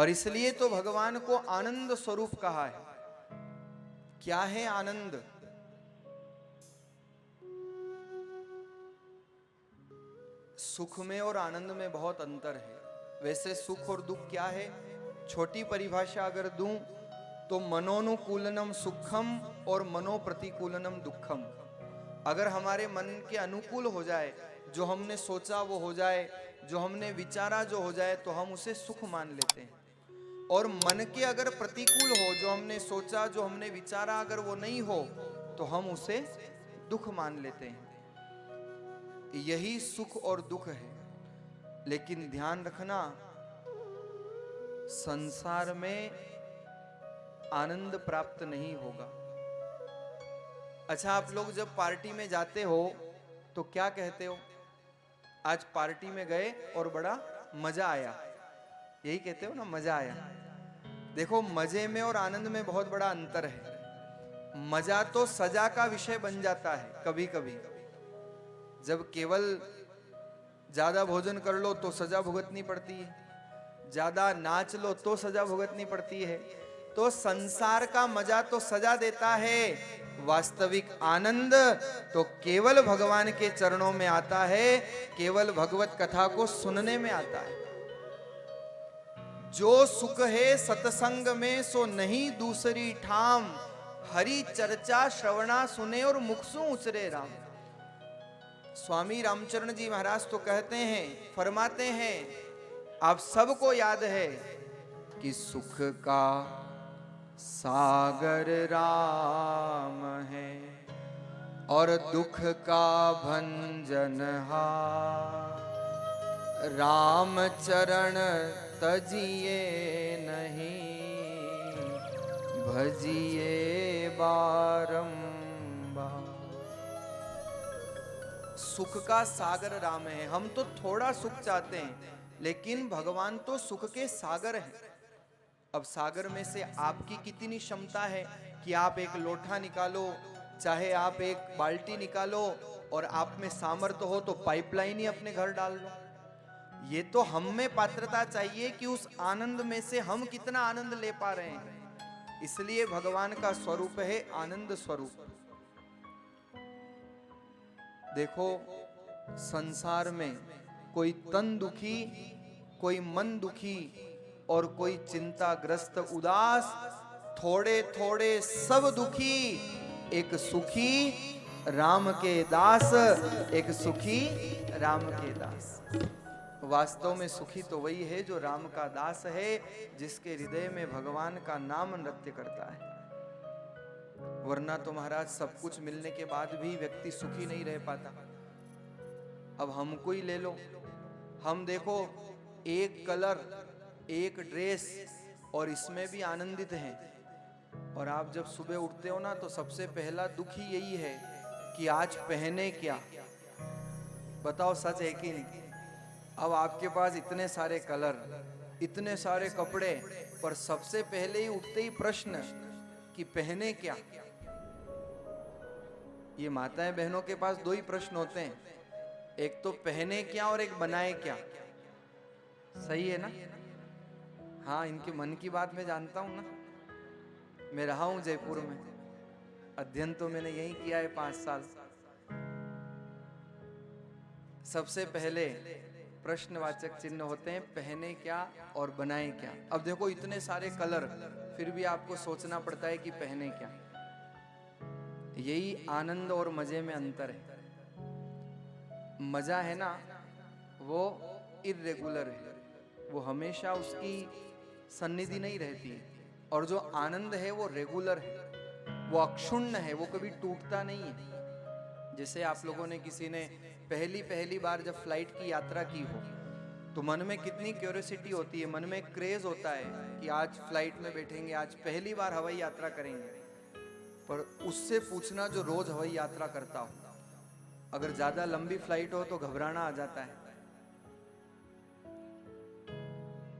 और इसलिए तो भगवान को आनंद स्वरूप कहा है। क्या है आनंद? सुख में और आनंद में बहुत अंतर है। वैसे सुख और दुख क्या है? छोटी परिभाषा अगर दूं तो मनोनुकूलनम सुखम और मनोप्रतिकूलनम दुखम। अगर हमारे मन के अनुकूल हो जाए, जो हमने सोचा वो हो जाए, जो हमने विचारा जो हो जाए, तो हम उसे सुख मान लेते हैं। और मन के अगर प्रतिकूल हो, जो हमने सोचा जो हमने विचारा अगर वो नहीं हो, तो हम उसे दुख मान लेते हैं। यही सुख और दुख है। लेकिन ध्यान रखना, संसार में आनंद प्राप्त नहीं होगा। अच्छा, आप लोग जब पार्टी में जाते हो तो क्या कहते हो? आज पार्टी में गए और बड़ा मजा आया, यही कहते हो ना, मजा आया। देखो, मजे में और आनंद में बहुत बड़ा अंतर है। मजा तो सजा का विषय बन जाता है कभी कभी। जब केवल ज्यादा भोजन कर लो तो सजा भुगतनी पड़ती है, ज्यादा नाच लो तो सजा भुगतनी पड़ती है। तो संसार का मजा तो सजा देता है, वास्तविक आनंद तो केवल भगवान के चरणों में आता है, केवल भगवत कथा को सुनने में आता है। जो सुख है सत्संग में सो नहीं दूसरी ठाम, हरि चर्चा श्रवणा सुने और मुख सु उचरे राम। स्वामी रामचरण जी महाराज तो कहते हैं, फरमाते हैं, आप सबको याद है कि सुख का सागर राम है और दुख का भंजनहार। राम चरण तजिए नहीं, भजिए बारंबार। सुख का सागर राम है। हम तो थोड़ा सुख चाहते हैं, लेकिन भगवान तो सुख के सागर हैं। अब सागर में से आपकी कितनी क्षमता है कि आप एक लोटा निकालो, चाहे आप एक बाल्टी निकालो, और आप में सामर्थ्य हो तो पाइपलाइन ही अपने घर डाल लो। ये तो हम में पात्रता चाहिए कि उस आनंद में से हम कितना आनंद ले पा रहे हैं। इसलिए भगवान का स्वरूप है आनंद स्वरूप। देखो, संसार में कोई तन दुखी, कोई मन दुखी और कोई चिंताग्रस्त उदास, थोड़े थोड़े सब दुखी, एक सुखी राम के दास, एक सुखी राम के दास। वास्तव में सुखी तो वही है जो राम का दास है, जिसके हृदय में भगवान का नाम नृत्य करता है। वरना तो महाराज सब कुछ मिलने के बाद भी व्यक्ति सुखी नहीं रह पाता। अब हमको ही ले लो, हम देखो, एक कलर, एक ड्रेस, और इसमें भी आनंदित हैं। और आप जब सुबह उठते हो ना, तो सबसे पहला दुख ही यही है कि आज पहने क्या। बताओ, सच है कि नहीं? अब आपके पास इतने सारे कलर, इतने सारे कपड़े, पर सबसे पहले ही उठते ही प्रश्न कि पहने क्या। ये माताएं बहनों के पास दो ही प्रश्न होते हैं, एक तो पहने क्या और एक बनाए क्या। सही है ना? हाँ, इनके मन की बात मैं जानता हूं ना। मैं रहा हूं जयपुर में, अध्ययन तो मैंने यही किया है 5 साल। सबसे पहले प्रश्नवाचक चिन्ह होते हैं, पहने क्या और बनाए क्या। अब देखो, इतने सारे कलर, फिर भी आपको सोचना पड़ता है कि पहने क्या। यही आनंद और मजे में अंतर है। मजा है ना, वो इर्रेगुलर है, वो हमेशा उसकी सन्निधि नहीं रहती है। और जो आनंद है वो रेगुलर है, वो अक्षुण्ण है, वो कभी टूटता नहीं है। जैसे आप लोगों ने, किसी ने पहली बार जब फ्लाइट की यात्रा की हो, तो मन में कितनी क्यूरियोसिटी होती है, मन में क्रेज होता है कि आज फ्लाइट में बैठेंगे, आज पहली बार हवाई यात्रा करेंगे। पर उससे पूछना जो रोज हवाई यात्रा करता हो, अगर ज्यादा लंबी फ्लाइट हो तो घबराना आ जाता है।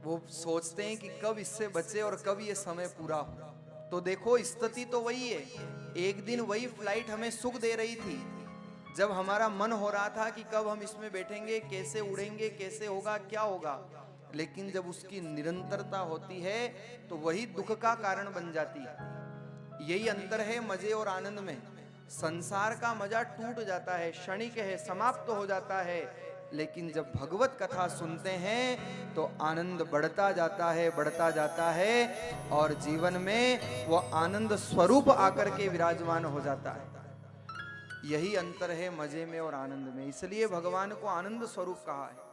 वो सोचते हैं कि कब इससे बचे और कब ये समय पूरा हो। तो देखो, स्थिति तो वही है। एक दिन वही फ्लाइट हमें सुख दे रही थी, जब हमारा मन हो रहा था कि कब हम इसमें बैठेंगे, कैसे उड़ेंगे, कैसे होगा, क्या होगा। लेकिन जब उसकी निरंतरता होती है तो वही दुख का कारण बन जाती है। यही अंतर है मजे और आनंद में। संसार का मजा टूट जाता है, क्षणिक है, समाप्त हो जाता है, लेकिन जब भगवत कथा सुनते हैं तो आनंद बढ़ता जाता है, बढ़ता जाता है, और जीवन में वो आनंद स्वरूप आकर के विराजमान हो जाता है। यही अंतर है मजे में और आनंद में। इसलिए भगवान को आनंद स्वरूप कहा है।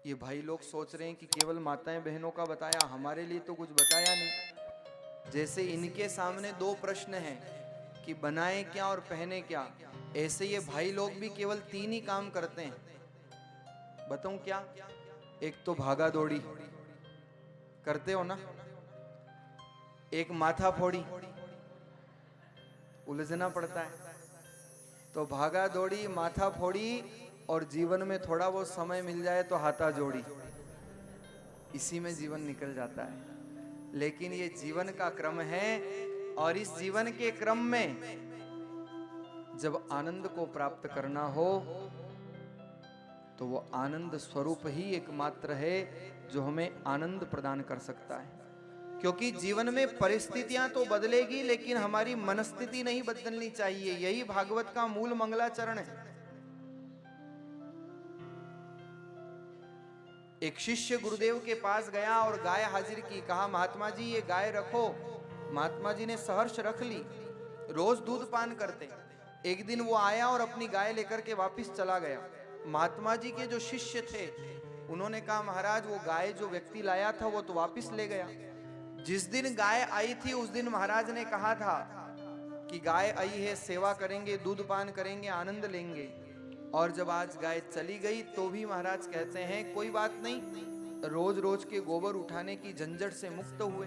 ये भाई लोग सोच रहे हैं कि केवल माताएं बहनों का बताया, हमारे लिए तो कुछ बताया नहीं। जैसे इनके सामने दो प्रश्न हैं कि बनाए क्या और पहने क्या, ऐसे ये भाई लोग भी केवल तीन ही काम करते हैं। बताऊं क्या? एक तो भागा दौड़ी करते हो ना, एक माथा फोड़ी, उलझना पड़ता है। तो भागा दौड़ी, माथा फोड़ी, और जीवन में थोड़ा वो समय मिल जाए तो हाथा जोड़ी, इसी में जीवन निकल जाता है। लेकिन ये जीवन का क्रम है, और इस जीवन के क्रम में जब आनंद को प्राप्त करना हो तो वो आनंद स्वरूप ही एकमात्र है जो हमें आनंद प्रदान कर सकता है। क्योंकि जीवन में परिस्थितियां तो बदलेगी, लेकिन हमारी मनस्थिति नहीं बदलनी चाहिए। यही भागवत का मूल मंगलाचरण है। एक शिष्य गुरुदेव के पास गया और गाय हाजिर की, कहा महात्मा जी ये गाय रखो। महात्मा जी ने सहर्ष रख ली, रोज दूध पान करते। एक दिन वो आया और अपनी गाय लेकर के वापस चला गया। महात्मा जी के जो शिष्य थे उन्होंने कहा महाराज वो गाय जो व्यक्ति लाया था वो तो वापस ले गया। जिस दिन गाय आई थी उस दिन महाराज ने कहा था कि गाय आई है, सेवा करेंगे, दूध पान करेंगे, आनंद लेंगे। और जब आज गाय चली गई तो भी महाराज कहते हैं कोई बात नहीं, रोज रोज के गोबर उठाने की झंझट से मुक्त हुए।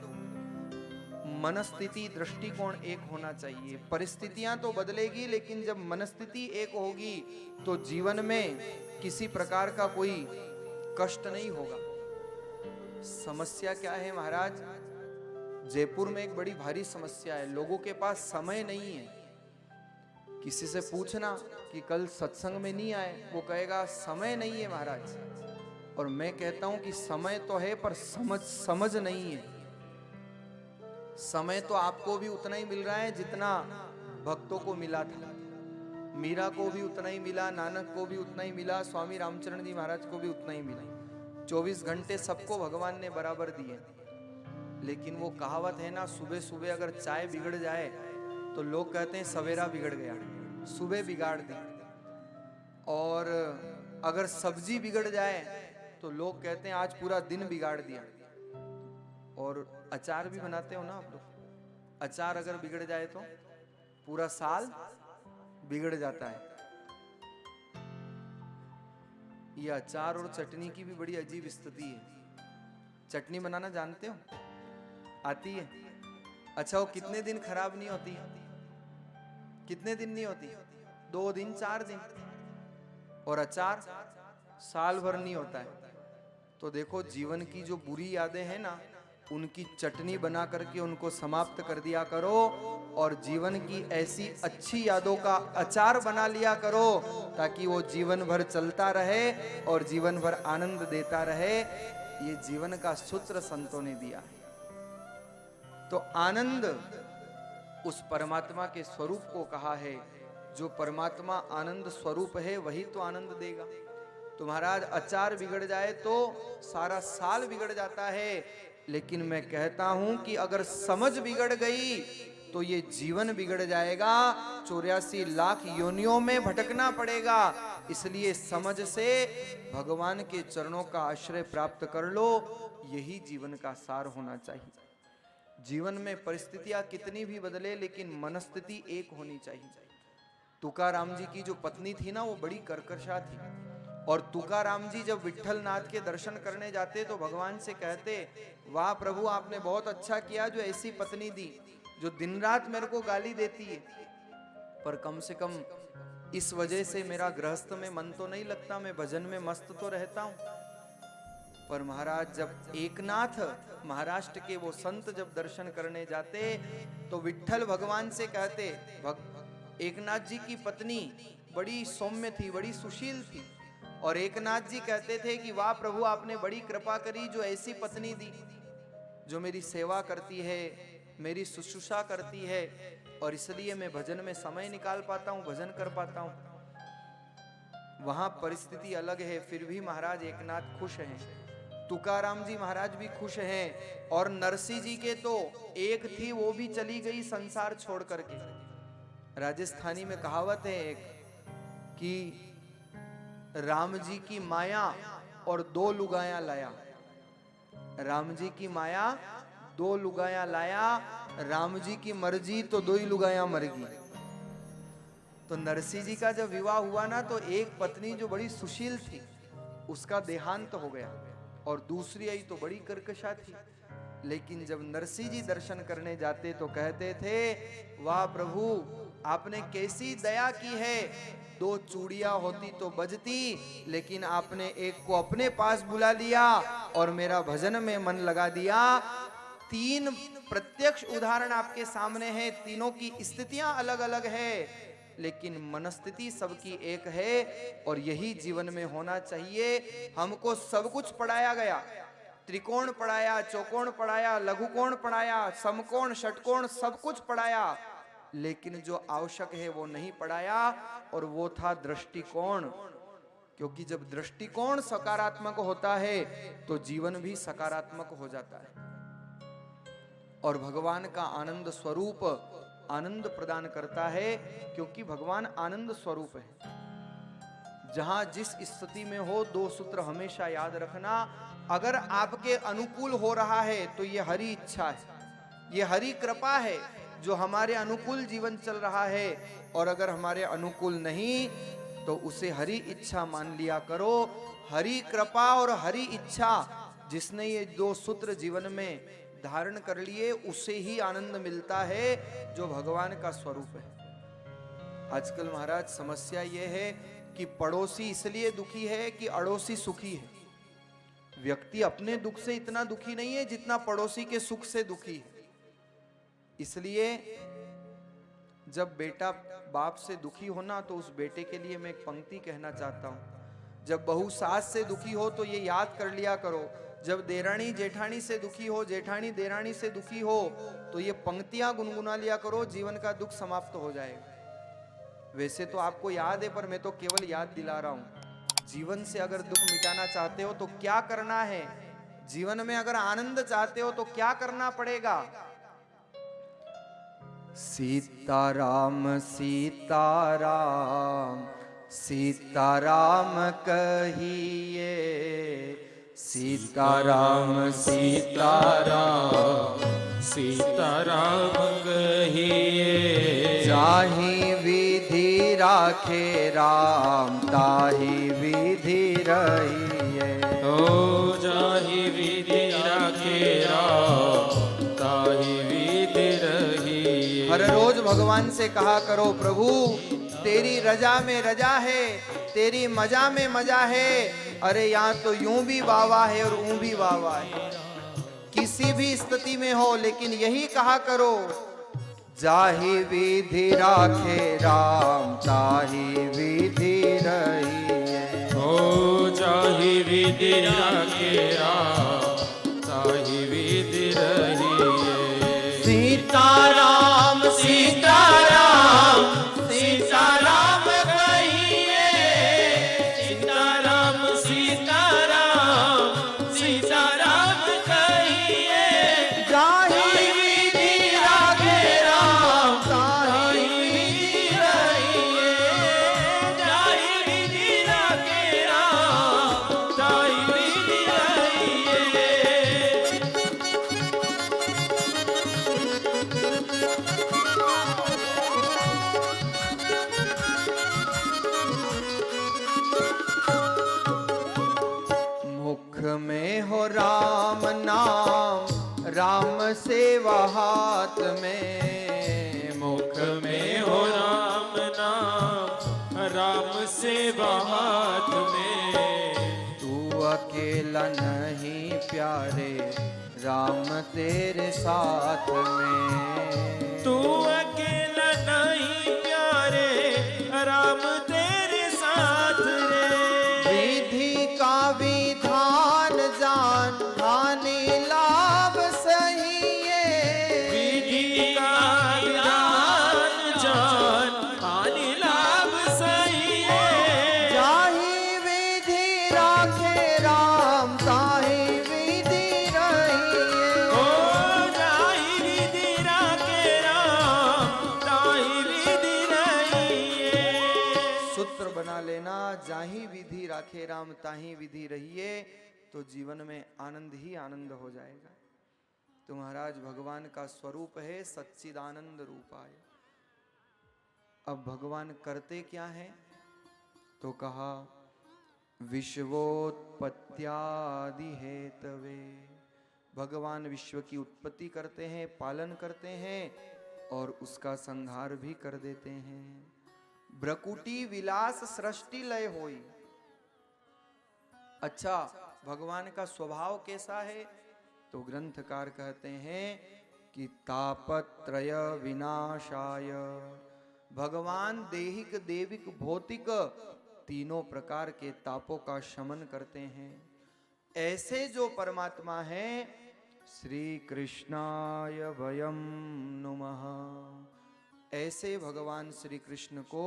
मनस्थिति, दृष्टिकोण एक होना चाहिए। परिस्थितियां तो बदलेगी, लेकिन जब मनस्थिति एक होगी तो जीवन में किसी प्रकार का कोई कष्ट नहीं होगा। समस्या क्या है महाराज? जयपुर में एक बड़ी भारी समस्या है, लोगों के पास समय नहीं है। किसी से पूछना कि कल सत्संग में नहीं आए, वो कहेगा समय नहीं है महाराज। और मैं कहता हूं कि समय तो है पर समझ नहीं है। समय तो आपको भी उतना ही मिल रहा है जितना भक्तों को मिला था। मीरा को भी उतना ही मिला, नानक को भी उतना ही मिला, स्वामी रामचरण जी महाराज को भी उतना ही मिला। 24 घंटे सबको भगवान ने बराबर दिए। लेकिन वो कहावत है ना, सुबह सुबह अगर चाय बिगड़ जाए तो लोग कहते हैं सवेरा बिगड़ गया, सुबह बिगाड़ दी। और अगर सब्जी बिगड़ जाए तो लोग कहते हैं आज पूरा दिन बिगाड़ दिया। और अचार भी बनाते हो ना आप लोग, अचार अगर बिगड़ जाए तो पूरा साल बिगड़ जाता है। ये अचार और चटनी की भी बड़ी अजीब स्थिति है। चटनी बनाना जानते हो? आती है? अच्छा, वो कितने दिन खराब नहीं होती? कितने दिन नहीं होती? 2 दिन 4 दिन। और अचार साल भर नहीं होता है। तो देखो जीवन की जो बुरी यादें हैं ना, उनकी चटनी बना करके उनको समाप्त कर दिया करो, और जीवन की ऐसी अच्छी यादों का अचार बना लिया करो ताकि वो जीवन भर चलता रहे और जीवन भर आनंद देता रहे। ये जीवन का सूत्र संतों ने दिया है। तो आनंद उस परमात्मा के स्वरूप को कहा है। जो परमात्मा आनंद स्वरूप है वही तो आनंद देगा। तो महाराज अचार बिगड़ जाए तो सारा साल बिगड़ जाता है, लेकिन मैं कहता हूं कि अगर समझ बिगड़ गई तो ये जीवन बिगड़ जाएगा। 84 लाख योनियों में भटकना पड़ेगा। इसलिए समझ से भगवान के चरणों का आश्रय प्राप्त कर लो, यही जीवन का सार होना चाहिए। जीवन में परिस्थितियां कितनी भी बदले, लेकिन मनस्थिति एक होनी चाहिए। तुकाराम जी की जो पत्नी थी ना, वो बड़ी कर्कशा थी। और तुकाराम जी जब विट्ठल नाथ के दर्शन करने जाते तो भगवान से कहते, वाह प्रभु आपने बहुत अच्छा किया जो ऐसी पत्नी दी जो दिन रात मेरे को गाली देती है, पर कम से कम इस वजह से मेरा गृहस्थ में मन तो नहीं लगता, मैं भजन में मस्त तो रहता हूं। पर महाराज जब एकनाथ महाराष्ट्र के वो संत जब दर्शन करने जाते तो विट्ठल भगवान से कहते, एकनाथ जी की पत्नी बड़ी सौम्य थी, बड़ी सुशील थी, और एकनाथ जी कहते थे कि वाह प्रभु, आपने बड़ी कृपा करी जो ऐसी पत्नी दी जो मेरी सेवा करती है, मेरी शुश्रूषा करती है, और इसलिए मैं भजन में समय निकाल पाता हूं, भजन कर पाता हूं। वहां परिस्थिति अलग है, फिर भी महाराज एकनाथ खुश हैं। तुकाराम जी महाराज भी खुश हैं, और नरसिंह जी के तो एक थी, वो भी चली गई संसार छोड़ करके। राजस्थानी में कहावत है एक कि राम जी की माया और 2 लुगाया लाया। राम जी की माया 2 लुगाया लाया, राम जी की मर्जी तो 2 ही लुगाया मर गई। तो नरसिंह जी का जब विवाह हुआ ना, तो एक पत्नी जो बड़ी सुशील थी उसका देहांत तो हो गया, और दूसरी आई तो बड़ी कर्कशा थी। लेकिन जब नरसिंह जी दर्शन करने जाते तो कहते थे, वाह प्रभु, आपने कैसी दया की है, 2 चूड़ियां होती तो बजती, लेकिन आपने एक को अपने पास बुला लिया और मेरा भजन में मन लगा दिया। 3 प्रत्यक्ष उदाहरण आपके सामने हैं, तीनों की स्थितियां अलग अलग है, लेकिन मनस्थिति सबकी एक है, और यही जीवन में होना चाहिए। हमको सब कुछ पढ़ाया गया, त्रिकोण पढ़ाया, चौकोण पढ़ाया, लघुकोण पढ़ाया, समकोण, षटकोण, सब कुछ पढ़ाया, लेकिन जो आवश्यक है वो नहीं पढ़ाया, और वो था दृष्टिकोण। क्योंकि जब दृष्टिकोण सकारात्मक होता है तो जीवन भी सकारात्मक हो जाता है, और भगवान का आनंद स्वरूप आनंद प्रदान करता है, क्योंकि भगवान आनंद स्वरूप है। जहां जिस स्थिति में हो, 2 सूत्र हमेशा याद रखना। अगर आपके अनुकूल हो रहा है तो ये हरि इच्छा है, ये हरि कृपा है जो हमारे अनुकूल जीवन चल रहा है, और अगर हमारे अनुकूल नहीं तो उसे हरि इच्छा मान लिया करो। हरि कृपा और हरि इच्छा, जिसने ये 2 सूत्र जीवन में धारण कर लिए, उसे ही आनंद मिलता है जो भगवान का स्वरूप है। आजकल महाराज समस्या ये है कि पड़ोसी इसलिए दुखी है कि अड़ोसी सुखी है। व्यक्ति अपने दुख से इतना दुखी नहीं है जितना पड़ोसी के सुख से दुखी है। इसलिए जब बेटा बाप से दुखी होना, तो उस बेटे के लिए मैं एक पंक्ति कहना चाहता हूं। जब बहू सास से दुखी हो तो ये याद कर लिया करो, जब देरानी जेठानी से दुखी हो, जेठानी देरानी से दुखी हो, तो ये पंक्तियां गुनगुना लिया करो, जीवन का दुख समाप्त हो जाएगा। वैसे तो आपको याद है, पर मैं तो केवल याद दिला रहा हूं। जीवन से अगर दुख मिटाना चाहते हो तो क्या करना है, जीवन में अगर आनंद चाहते हो तो क्या करना पड़ेगा। सीताराम सीताराम सीताराम कहिए, सीताराम सीताराम सीताराम कहिए। जाहि विधि राखे राम, ताहि विधि रहिए। ओ जाहि विधि राखे राम, ताहि विधि रहिए। हर रोज भगवान से कहा करो, प्रभु तेरी रजा में रजा है, तेरी मजा में मजा है। अरे यहाँ तो यूं भी वावा है और ऊं भी वावा है। किसी भी स्थिति में हो, लेकिन यही कहा करो, जाहि विधि राखे राम, ताहि विधि रहिए। ओ जाहि विधि राखे राम, ताहि विधि रहिए। सीताराम सीताराम सीताराम कहिए, सीताराम सीताराम सीताराम कहिए। जाहि विधि राखे राम, ताहि विधि रहिए। जाहि विधि राखे राम, ताहि विधि रहिए। मुख में हो राम नाम, राम सेवा हाथ में। मुख में हो राम नाम, राम सेवा हाथ में। तू अकेला नहीं प्यारे, राम तेरे साथ में। तू अकेला नहीं प्यारे, राम तेरे साथ रे। राखे राम ताही विधि रहिए, तो जीवन में आनंद ही आनंद हो जाएगा। तो महाराज भगवान का स्वरूप है सच्चिदानंद रूपाय। अब भगवान करते क्या है? तो कहा विश्वोत्पत्त्यादि हेतवे। भगवान विश्व की उत्पत्ति करते हैं, पालन करते हैं और उसका संहार भी कर देते हैं। ब्रकुटी विलास सृष्टि लय होई। अच्छा, भगवान का स्वभाव कैसा है? तो ग्रंथकार कहते हैं कि तापत्रय विनाशाय। भगवान देहिक देविक भौतिक तीनों प्रकार के तापों का शमन करते हैं। ऐसे जो परमात्मा है, श्री कृष्णाय वयम नुमः। ऐसे भगवान श्री कृष्ण को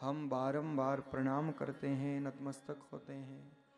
हम बारंबार प्रणाम करते हैं, नतमस्तक होते हैं।